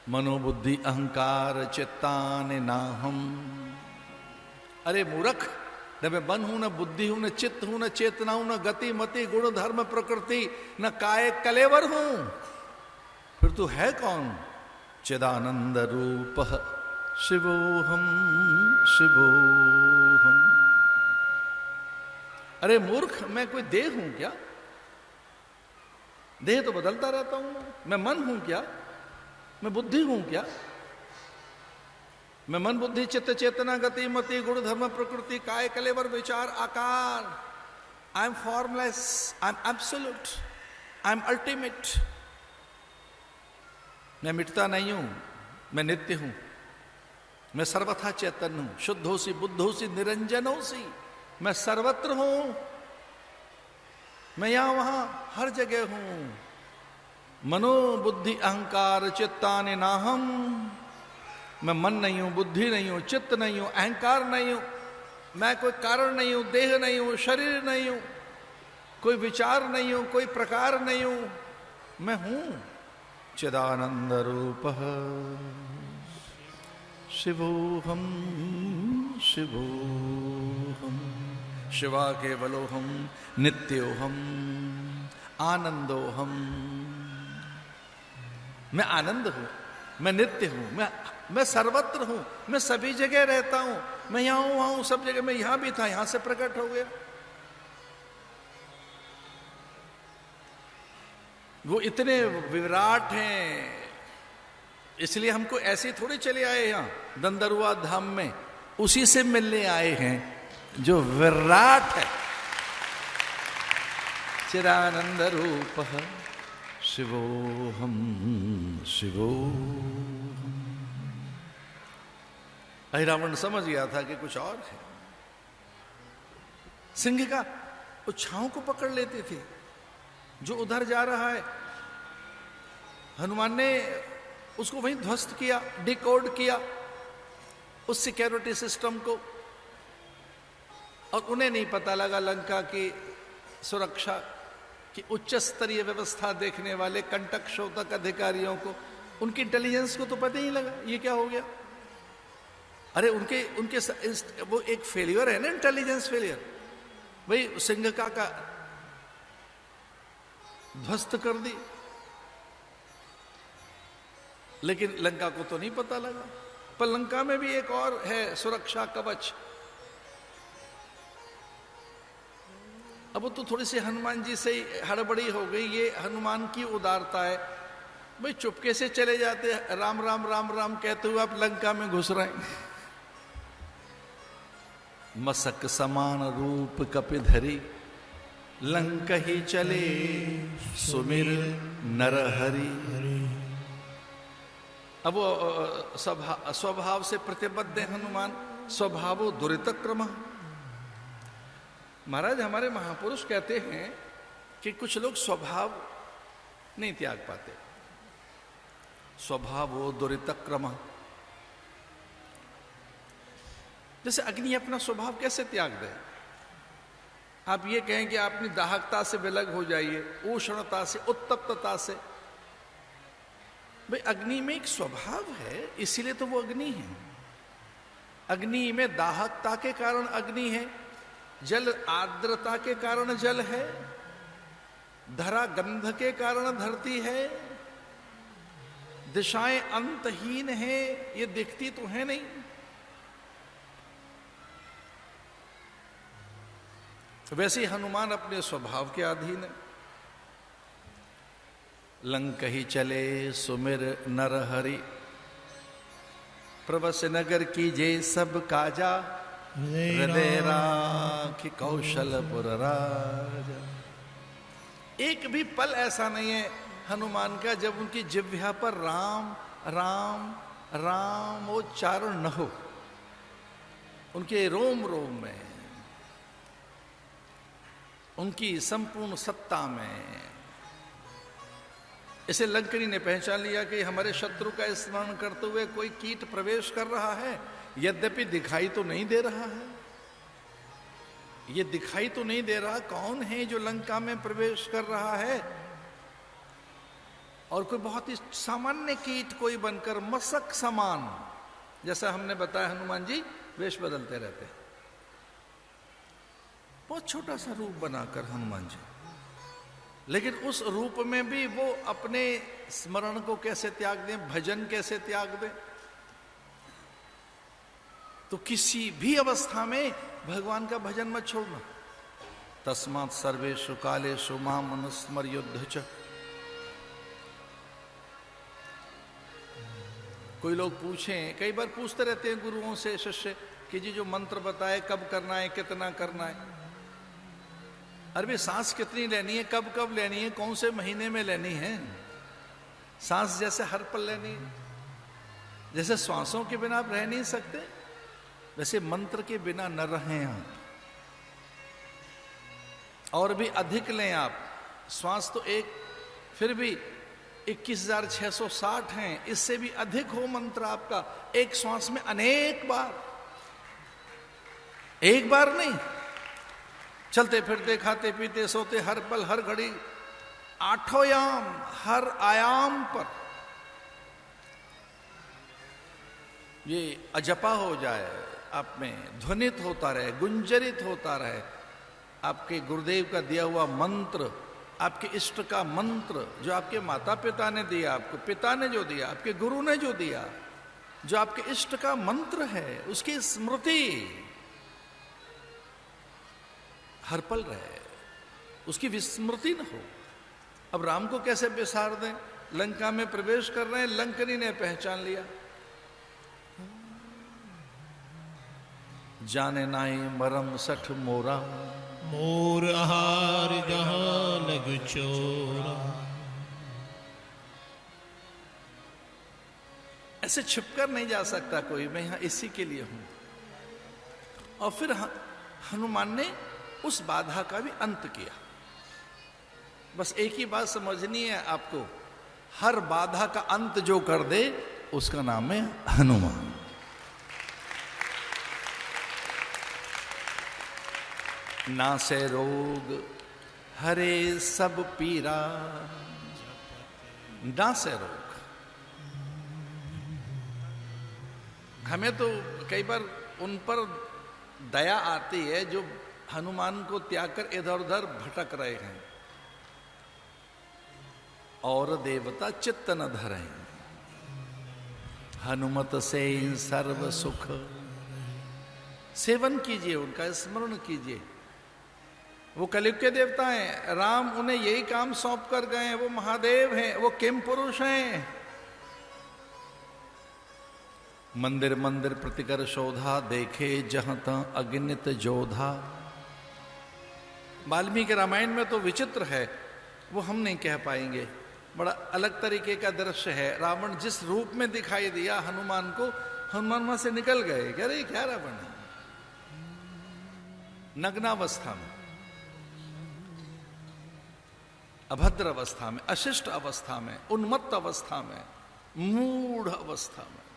मनोबुद्धि अहंकार चित्तान नाहम। अरे मूर्ख, न मैं मन हूं, न बुद्धि हूं, न चित्त हूं, न चेतना हूं, न गति मति गुण धर्म प्रकृति, न काय कलेवर हूं, फिर तू है कौन? चिदानंद रूप शिवोहम शिवोहम। अरे मूर्ख, मैं कोई देह हूं क्या? देह तो बदलता रहता हूं। मैं मन हूं क्या? मैं बुद्धि हूं क्या? मैं मन बुद्धि चित्त चेतना गति मति गुण धर्म प्रकृति काय कलेवर विचार आकार। I am formless, I am absolute, I am ultimate. मैं मिटता नहीं हूं, मैं नित्य हूं, मैं सर्वथा चैतन्य हूं, शुद्ध हो सी बुद्ध हो सी निरंजन हो सी। मैं सर्वत्र हूं, मैं यहां वहां हर जगह हूं। मनो बुद्धि अहंकार चित्तानि नाहम। मैं मन नहीं हूं, बुद्धि नहीं हूं, चित्त नहीं हूं, अहंकार नहीं हूं। मैं कोई कारण नहीं हूं, देह नहीं हूं, शरीर नहीं हूं, कोई विचार नहीं हूं, कोई प्रकार नहीं हूं। मैं हूं चिदानंद रूप शिवोहम शिवोहम। शिवा केवलोहम नित्योहम आनंदोहम। मैं आनंद हूं, मैं नित्य हूं, मैं सर्वत्र हूं, मैं सभी जगह रहता हूं। मैं यहां हूं, वहां हूं, सब जगह। मैं यहां भी था, यहां से प्रकट हो गया। वो इतने विराट हैं, इसलिए हमको ऐसे थोड़े चले आए यहां दंदरुआ धाम में। उसी से मिलने आए हैं जो विराट है। चिदानंद रूप शिवोहम शिवोहम। रावण समझ गया था कि कुछ और है। सिंह का वो छांव को पकड़ लेते थे जो उधर जा रहा है। हनुमान ने उसको वहीं ध्वस्त किया, डिकोड किया उस सिक्योरिटी सिस्टम को। और उन्हें नहीं पता लगा लंका की सुरक्षा की उच्च स्तरीय व्यवस्था देखने वाले कंटक शोधक अधिकारियों को, उनकी इंटेलिजेंस को तो पता ही नहीं लगा ये क्या हो गया। अरे उनके वो एक फेलियर है ना, इंटेलिजेंस फेलियर। भाई सिंह का ध्वस्त कर दी, लेकिन लंका को तो नहीं पता लगा। पर लंका में भी एक और है सुरक्षा कवच। अब वो तो थोड़ी सी हनुमान जी से हड़बड़ी हो गई। ये हनुमान की उदारता है। भाई चुपके से चले जाते, राम राम राम राम कहते हुए आप लंका में घुस रहे हैं। मसक समान रूप कपिधरी लंका ही चले सुमिर नरहरि। अब वो स्वभाव से प्रतिबद्ध है हनुमान। स्वभावो दुरित क्रम। महाराज हमारे महापुरुष कहते हैं कि कुछ लोग स्वभाव नहीं त्याग पाते। स्वभावो दुरित क्रम। जैसे अग्नि अपना स्वभाव कैसे त्याग दे? आप ये कहें कि आप अपनी दाहकता से विलग हो जाइए, उष्णता से, उत्तप्तता से। भाई अग्नि में एक स्वभाव है, इसीलिए तो वो अग्नि है। अग्नि में दाहकता के कारण अग्नि है, जल आर्द्रता के कारण जल है, धरा गंध के कारण धरती है, दिशाएं अंतहीन है, ये दिखती तो है नहीं। वैसे ही हनुमान अपने स्वभाव के अधीन है। लंक ही चले सुमिर नरहरि। प्रवस नगर की जे सब काजा हृदय राखि कौशलपुर राजा। एक भी पल ऐसा नहीं है हनुमान का जब उनकी जिह्वा पर राम राम राम उच्चारण न हो। उनके रोम रोम में, उनकी संपूर्ण सत्ता में। इसे लंकनी ने पहचान लिया कि हमारे शत्रु का स्मरण करते हुए कोई कीट प्रवेश कर रहा है, यद्यपि दिखाई तो नहीं दे रहा है। ये दिखाई तो नहीं दे रहा कौन है जो लंका में प्रवेश कर रहा है। और कोई बहुत ही सामान्य कीट कोई बनकर मशक समान, जैसा हमने बताया हनुमान जी वेश बदलते रहते हैं, बहुत छोटा सा रूप बनाकर हनुमान जी, लेकिन उस रूप में भी वो अपने स्मरण को कैसे त्याग दें, भजन कैसे त्याग दें। तो किसी भी अवस्था में भगवान का भजन मत छोड़ना। तस्मात् सर्वेषु कालेषु माम् अनुस्मर्युध्य च। कोई लोग पूछें, कई बार पूछते रहते हैं गुरुओं से शिष्य कि जी जो मंत्र बताए कब करना है, कितना करना है। अरे सांस कितनी लेनी है, कब कब लेनी है, कौन से महीने में लेनी है। सांस जैसे हर पल लेनी है, जैसे श्वासों के बिना आप रह नहीं सकते, वैसे मंत्र के बिना न रहें आप। और भी अधिक लें आप। श्वास तो एक फिर भी 21,660 हैं, इससे भी अधिक हो मंत्र आपका एक श्वास में अनेक बार, एक बार नहीं। चलते फिरते खाते पीते सोते हर पल हर घड़ी, आठों याम, हर आयाम पर ये अजपा हो जाए, आप में ध्वनित होता रहे, गुंजरित होता रहे। आपके गुरुदेव का दिया हुआ मंत्र, आपके इष्ट का मंत्र, जो आपके माता पिता ने दिया, आपको पिता ने जो दिया, आपके गुरु ने जो दिया, जो आपके इष्ट का मंत्र है, उसकी स्मृति हर पल रहे, उसकी विस्मृति न हो। अब राम को कैसे बिसार दें? लंका में प्रवेश कर रहे हैं, लंकनी ने पहचान लिया। जाने नाई मरम सठ मोरा, मोर आहार जहां लग चोरा। ऐसे छिपकर नहीं जा सकता कोई, मैं यहां इसी के लिए हूं। और फिर हनुमान ने उस बाधा का भी अंत किया। बस एक ही बात समझनी है आपको, हर बाधा का अंत जो कर दे उसका नाम है हनुमान। नासे रोग हरे सब पीरा, नासे रोग। हमें तो कई बार उन पर दया आती है जो हनुमान को त्याग कर इधर उधर भटक रहे हैं। और देवता चित्त न धरे, हनुमत से सर्व सुख। सेवन कीजिए, उनका स्मरण कीजिए। वो कलयुग के देवता हैं, राम उन्हें यही काम सौंप कर गए हैं। वो महादेव हैं, वो किम पुरुष हैं। मंदिर मंदिर प्रतिकर शोधा, देखे जहां तहां अगणित जोधा। वाल्मीकि रामायण में तो विचित्र है, वो हम नहीं कह पाएंगे। बड़ा अलग तरीके का दृश्य है। रावण जिस रूप में दिखाई दिया हनुमान को, हनुमान वहां से निकल गए। कह रहे क्या रावण है? नग्नावस्था में, अभद्र अवस्था में, अशिष्ट अवस्था में, उन्मत्त अवस्था में, मूढ़ अवस्था में।